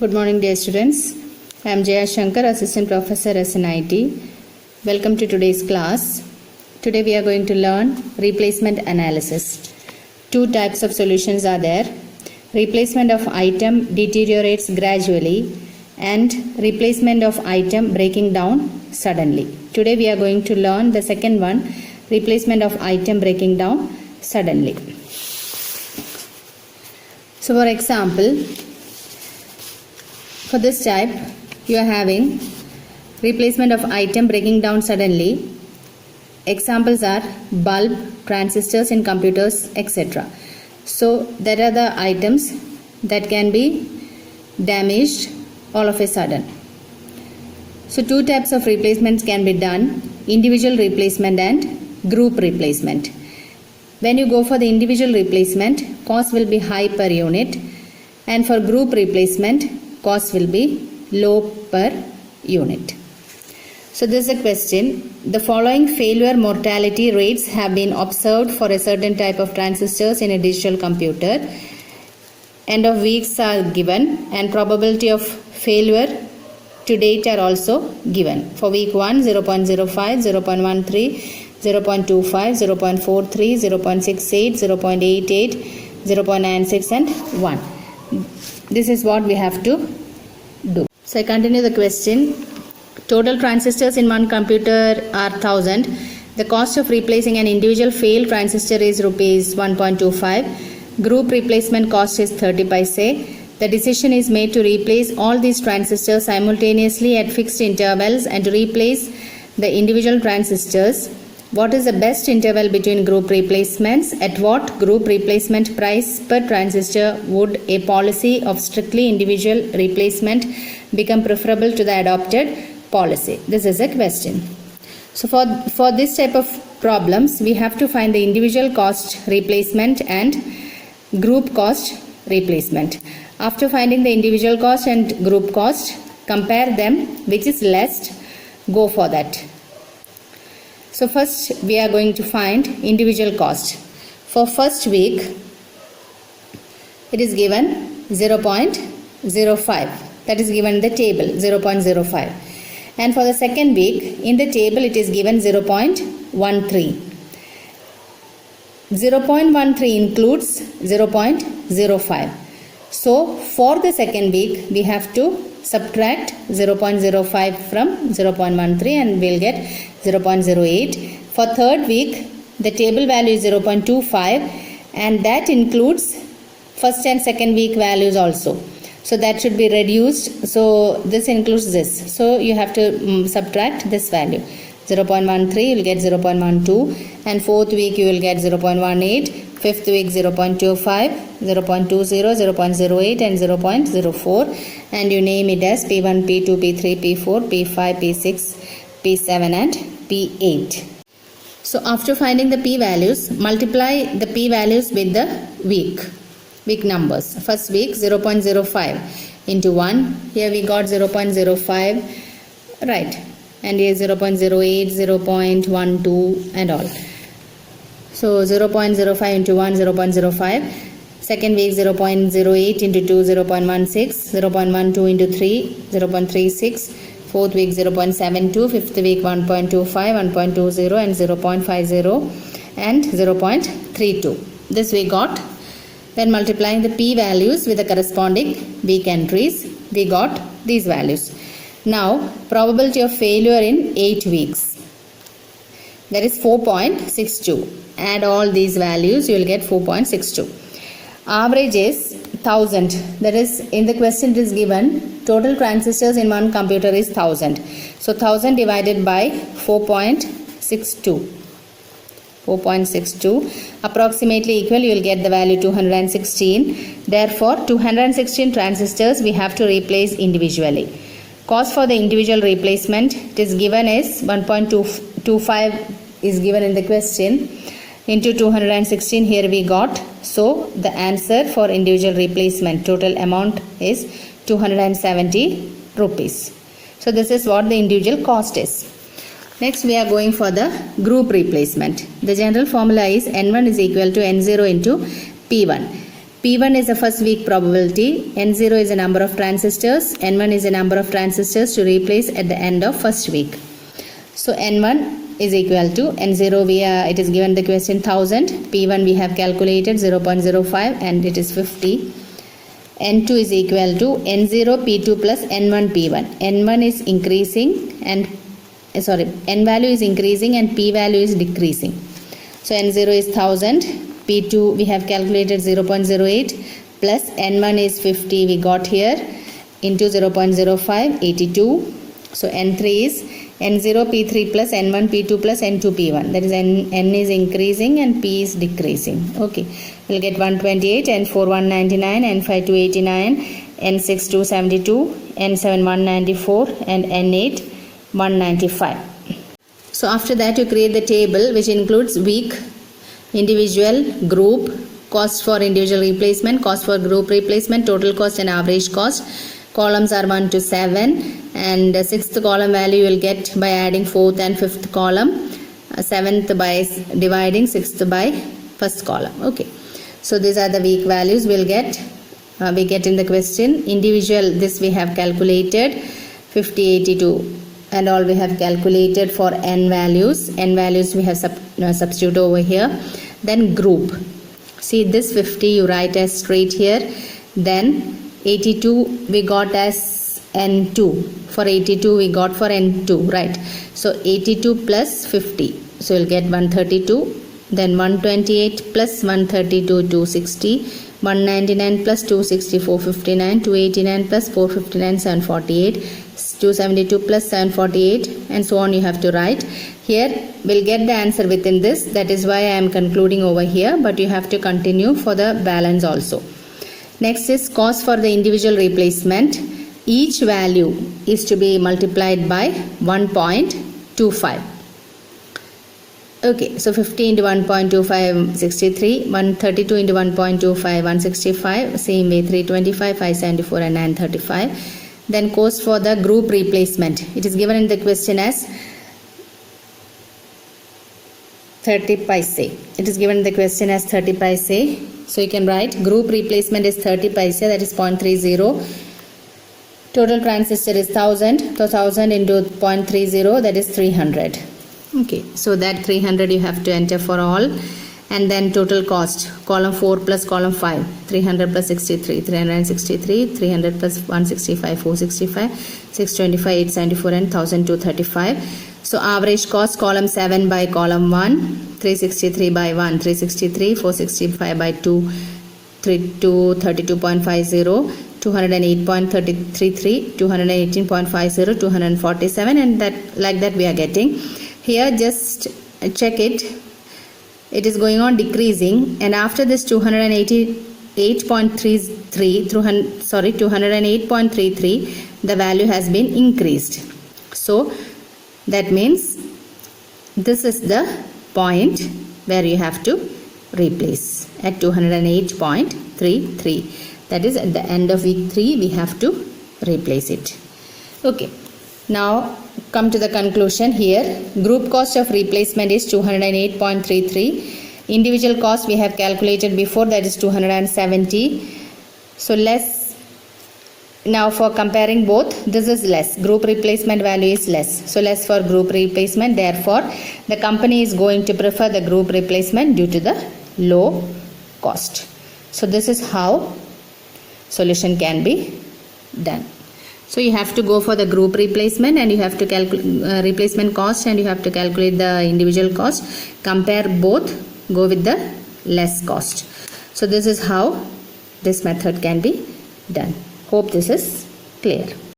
Good morning, dear students. I am Jaya Shankar, Assistant Professor SNIT. Welcome to today's class. Today we are going to learn replacement analysis. Two types of solutions are there. Replacement of item deteriorates gradually and replacement of item breaking down suddenly. Today we are going to learn the second one, replacement of item breaking down suddenly. So for example, for this type, you are having replacement of item breaking down suddenly. Examples are bulb, transistors in computers, etc. So there are the items that can be damaged all of a sudden. So two types of replacements can be done, individual replacement and group replacement. When you go for the individual replacement, cost will be high per unit, and for group replacement, cost will be low per unit. So this is a question. The following failure mortality rates have been observed for a certain type of transistors in a digital computer. End of weeks are given and probability of failure to date are also given. For week 1, 0.05, 0.13, 0.25, 0.43, 0.68, 0.88, 0.96 and 1. This is what we have to do. So I continue the question. Total transistors in one computer are 1000. The cost of replacing an individual failed transistor is rupees 1.25. Group replacement cost is 30 paise. The decision is made to replace all these transistors simultaneously at fixed intervals and to replace the individual transistors. What is the best interval between group replacements? At what group replacement price per transistor would a policy of strictly individual replacement become preferable to the adopted policy? This is a question. So for this type of problems, we have to find the individual cost replacement and group cost replacement. After finding the individual cost and group cost, compare them, which is less, go for that. So first we are going to find individual cost. For first week, it is given 0.05. That is given in the table, 0.05. And for the second week, in the table it is given 0.13. 0.13 includes 0.05. So for the second week, we have to subtract 0.05 from 0.13 and we'll get 0.08. For third week, the table value is 0.25 and that includes first and second week values also. So that should be reduced. So this includes this. So you have to subtract this value. 0.13 you will get 0.12 and fourth week you will get 0.18, fifth week 0.25, 0.20, 0.08 and 0.04 and you name it as P1, P2, P3, P4, P5, P6, P7 and P8. So after finding the P values, multiply the P values with the week numbers. First week 0.05 into 1. Here we got 0.05, right, and here 0.08, 0.12 and all. So 0.05 into 1, 0.05. Second week 0.08 into 2, 0.16, 0.12 into 3, 0.36. Fourth week 0.72, fifth week 1.25, 1.20 and 0.50 and 0.32. This we got. Then multiplying the P values with the corresponding week entries, we got these values. Now, probability of failure in 8 weeks. That is 4.62. Add all these values, you will get 4.62. Average is 1000. That is, in the question it is given, total transistors in one computer is 1000. So 1000 divided by 4.62. 4.62 approximately equal, you will get the value 216. Therefore 216 transistors we have to replace individually. Cost for the individual replacement, it is given as 1.25 is given in the question into 216 here we got. So the answer for individual replacement total amount is 270 rupees. So this is what the individual cost is. Next we are going for the group replacement. The general formula is N1 is equal to N0 into P1. P1 is the first week probability, N0 is the number of transistors, N1 is the number of transistors to replace at the end of first week. So N1 is equal to N0, it is given the question 1000, P1 we have calculated 0.05 and it is 50. N2 is equal to N0 P2 plus N1 P1. N1 is increasing and N value is increasing and P value is decreasing. So N0 is 1000, P2 we have calculated 0.08 plus N1 is 50 we got here into 0.05, 82. So N3 is N0 P3 plus N1 P2 plus N2 P1. That is N is increasing and P is decreasing. Okay, we'll get 128, N4 199, N5 289, N6 272, N7 194 and N8 195. So after that you create the table which includes week, individual, group, cost for individual replacement, cost for group replacement, total cost and average cost. Columns are 1 to 7 and the sixth column value you will get by adding fourth and fifth column, seventh by dividing sixth by first column. Okay, so these are the week values we get in the question. Individual, this we have calculated 50, 82 and all we have calculated for n values. N values we have substitute over here. Then group, see this 50 you write as straight here, then 82 we got as N2, for 82 we got for N2, right? So 82 plus 50, so you'll get 132, then 128 plus 132 260, 199 plus 260 459, 289 plus 459 748, 272 plus 748 and so on you have to write. Here we'll get the answer within this, that is why I am concluding over here, but you have to continue for the balance also. Next is cost for the individual replacement. Each value is to be multiplied by 1.25. Okay, so 50 into 1.25 63, 132 into 1.25 165, same way 325, 574 and 935. Then cost for the group replacement. It is given in the question as 30 paise. It is given in the question as 30 paise. So you can write group replacement is 30 paise, that is 0.30. Total transistor is 1000. So 1000 into 0.30, that is 300. Okay, so that 300 you have to enter for all. And then total cost, column 4 plus column 5, 300 plus 63, 363, 300 plus 165, 465, 625, 874 and 1235. So average cost, column 7 by column 1, 363 by 1, 363, 465 by 2, 232.50, 208.33, 218.50, 247 and that like that we are getting. Here just check it. It is going on decreasing and after this 208.33 the value has been increased. So that means this is the point where you have to replace at 208.33. That is at the end of week 3 we have to replace it. Okay, now come to the conclusion here. Group cost of replacement is 208.33. Individual cost we have calculated before, that is 270. So less. Now for comparing both, this is less. Group replacement value is less. So less for group replacement. Therefore, the company is going to prefer the group replacement due to the low cost. So this is how solution can be done. So you have to go for the group replacement and you have to calculate replacement cost and you have to calculate the individual cost. Compare both, go with the less cost. So this is how this method can be done. Hope this is clear.